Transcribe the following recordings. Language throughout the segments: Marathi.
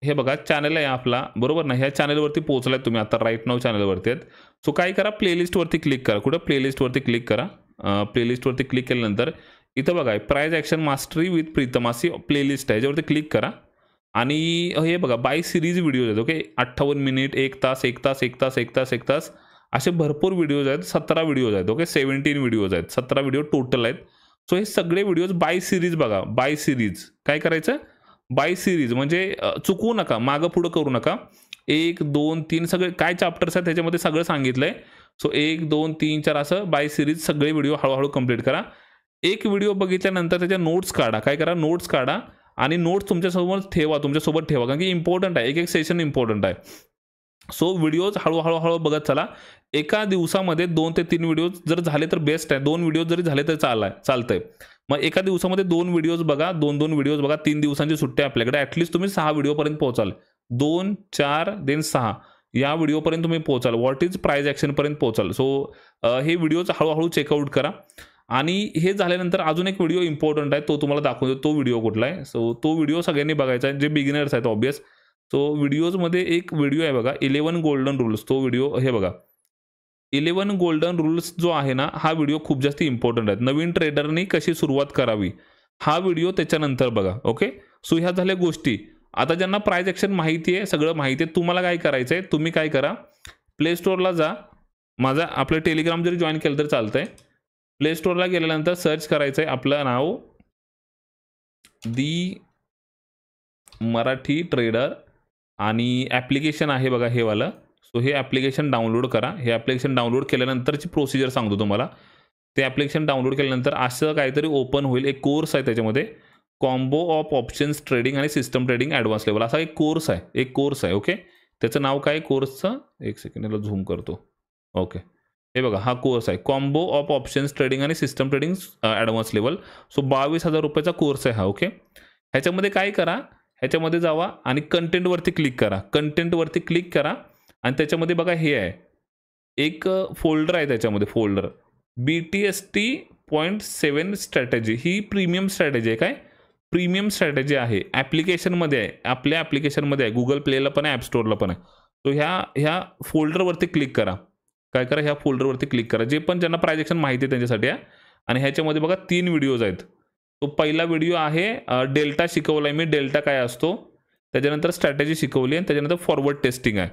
हे बघा चॅनल आहे आपला, बरोबर ना. ह्या चॅनलवरती पोहोचलाय तुम्ही आता, राईट नाव चॅनलवरती आहेत. सो काय करा, प्लेलिस्टवरती क्लिक करा. कुठं प्लेलिस्टवरती क्लिक करा. प्लेलिस्टवरती क्लिक केल्यानंतर इथं बघा price action mastery with Pritam अशी प्लेलिस्ट आहे, याच्यावरती क्लिक करा. आणि हे बघा बाय सिरीज व्हिडिओज आहेत. ओके, 58 मिनिट, 1 तास, 1 तास, 1 तास, 1 तास, 1 तास असे भरपूर व्हिडिओज आहेत. 17 व्हिडिओज आहेत. ओके, 17 व्हिडिओज आहेत, 17 व्हिडिओ टोटल आहेत. सो हे सगळे व्हिडिओज बाय सिरीज बघा. बाय सिरीज काय करायचं, बाय सिरीज म्हणजे चुकवू नका, मागं पुढं करू नका. 1 2 3 सगळे काय चॅप्टर्स आहेत त्याच्यामध्ये सगळं सांगितलंय. सो 1 2 3 4 असं बाय सिरीज सगळे व्हिडिओ हळूहळू कंप्लीट करा. एक व्हिडिओ बघितल्यानंतर त्याच्या नोट्स काढा. काय करा, नोट्स काढा आणि नोट्स तुमच्यासोबत ठेवा, कारण की इम्पॉर्टंट आहे, एक एक सेशन इम्पॉर्टंट आहे. सो व्हिडिओज हळूहळू बघत चला. एका दिवसामध्ये 2 ते 3 व्हिडिओज जर झाले तर बेस्ट आहे. 2 व्हिडिओज जरी झाले तर चालतंय. मग एका दिवसामध्ये 2 व्हिडिओज बघा, 2 व्हिडिओज बघा. 3 दिवसांची सुट्टी आपल्याकडे, ॲटलीस्ट तुम्ही 6 व्हिडिओपर्यंत पोहोचाल. 2 4 देन 6 या व्हिडिओपर्यंत तुम्ही पोहोचाल. व्हॉट इज प्राइज ॲक्शनपर्यंत पोहोचाल. सो हे व्हिडिओज हळूहळू चेकआउट करा. आणि हे झाल्यानंतर अजून एक व्हिडिओ इम्पॉर्टंट आहे, तो तुम्हाला दाखवतो. तो व्हिडिओ कुठला आहे, सो तो व्हिडिओ सगळ्यांनी बघायचा आहे जे बिगिनर्स आहेत ऑब्वियस. सो व्हिडिओजमध्ये एक व्हिडिओ आहे बघा, 11 गोल्डन रूल्स. तो व्हिडिओ हे बघा, 11 गोल्डन रूल्स जो आहे ना, हा व्हिडिओ खूप जास्त इम्पॉर्टंट आहे. नवीन ट्रेडरनी कशी सुरुवात करावी, हा व्हिडिओ त्याच्यानंतर बघा. ओके, सो ह्या झाल्या गोष्टी. आता ज्यांना प्राइज ॲक्शन माहिती आहे, सगळं माहिती आहे, तुम्हाला काय करायचं आहे, तुम्ही काय करा, प्ले स्टोअरला जा. आपलं टेलिग्राम जरी जॉईन केलं तर चालतंय. प्ले स्टोअरला गेल्यानंतर सर्च करायचं आहे आपलं नाव, दी मराठी ट्रेडर, आणि ॲप्लिकेशन आहे बघा हे वालं. सो हे ॲप्लिकेशन डाउनलोड करा. हे ॲप्लिकेशन डाउनलोड केल्यानंतरची प्रोसिजर सांगतो तुम्हाला. ते ॲप्लिकेशन डाउनलोड केल्यानंतर असं काहीतरी ओपन होईल. एक कोर्स आहे त्याच्यामध्ये, कॉम्बो ऑफ ऑप्शन्स ट्रेडिंग आणि सिस्टम ट्रेडिंग ॲडव्हान्स लेवल असा एक कोर्स आहे. ओके, त्याचं नाव काय कोर्सचं, एक सेकंड याला झूम करतो. ओके, हे बघा हा कोर्स आहे, कॉम्बो ऑफ ऑप्शन्स ट्रेडिंग आणि system trading advance level. So 22,000 रुपयाचा कोर्स आहे हा. ओके, ह्याच्यामध्ये काय करा, ह्याच्यामध्ये जावा आणि कंटेंटवरती क्लिक करा. आणि त्याच्यामध्ये बघा हे आहे, एक फोल्डर आहे त्याच्यामध्ये, फोल्डर BTST.7 स्ट्रॅटेजी. ही प्रीमियम स्ट्रॅटेजी आहे. काय प्रीमियम स्ट्रॅटेजी आहे, ॲप्लिकेशनमध्ये आहे, आपल्या ॲप्लिकेशनमध्ये आहे, गुगल प्लेला पण आहे, ॲप स्टोअरला पण आहे. सो ह्या फोल्डरवरती क्लिक करा. काय करा, ह्या फोल्डरवरती क्लिक करा. जे पण ज्यांना प्राइज ॲक्शन माहिती आहे त्यांच्यासाठी आहे. आणि ह्याच्यामध्ये बघा 3 व्हिडिओज आहेत. तो पहिला व्हिडिओ आहे डेल्टा शिकवला आहे मी, डेल्टा काय असतो, त्याच्यानंतर स्ट्रॅटेजी शिकवली आहे, त्याच्यानंतर फॉरवर्ड टेस्टिंग आहे.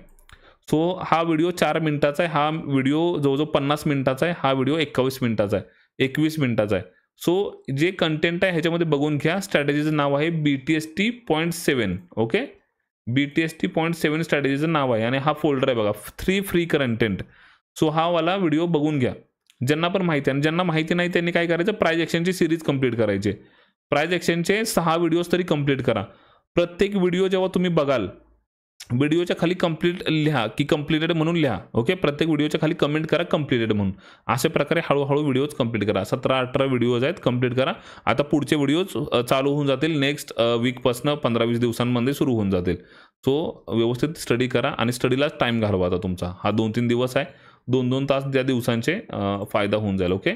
सो हा व्हिडिओ 4 मिनिटाचा आहे, हा व्हिडिओ जवळजवळ 50 मिनिटाचा आहे, हा व्हिडिओ 21 मिनिटाचा आहे. सो जे कंटेंट आहे ह्याच्यामध्ये बघून घ्या. स्ट्रॅटेजीचं नाव आहे BTST.7. ओके, BTST.7 स्ट्रॅटेजीचं नाव आहे. आणि हा फोल्डर आहे बघा, 3 फ्री कंटेंट. सो हा वाला व्हिडिओ बघून घ्या ज्यांना पण माहिती आहे. आणि ज्यांना माहिती नाही त्यांनी काय करायचं, प्राइज ॲक्शनची सिरीज कंप्लीट करायची. प्राइज ॲक्शनचे 6 व्हिडिओज तरी कंप्लीट करा. प्रत्येक व्हिडिओ जेव्हा तुम्ही बघाल, व्हिडिओच्या खाली कंप्लीट लिहा की कंप्लीटेड म्हणून लिहा. ओके, प्रत्येक व्हिडिओच्या खाली कमेंट करा कंप्लीटेड म्हणून. अशा प्रकारे हळूहळू व्हिडिओज कंप्लीट करा. 17-18 व्हिडिओज आहेत, कंप्लीट करा. आता पुढचे व्हिडिओज चालू होऊन जातील नेक्स्ट वीकपासून, 15-20 दिवसांमध्ये सुरू होऊन जातील. सो व्यवस्थित स्टडी करा आणि स्टडीलाच टाईम घालवा. आता तुमचा हा 2-3 दिवस आहे, 2-2 तास त्या दिवसांचे फायदा होऊन जाईल. ओके.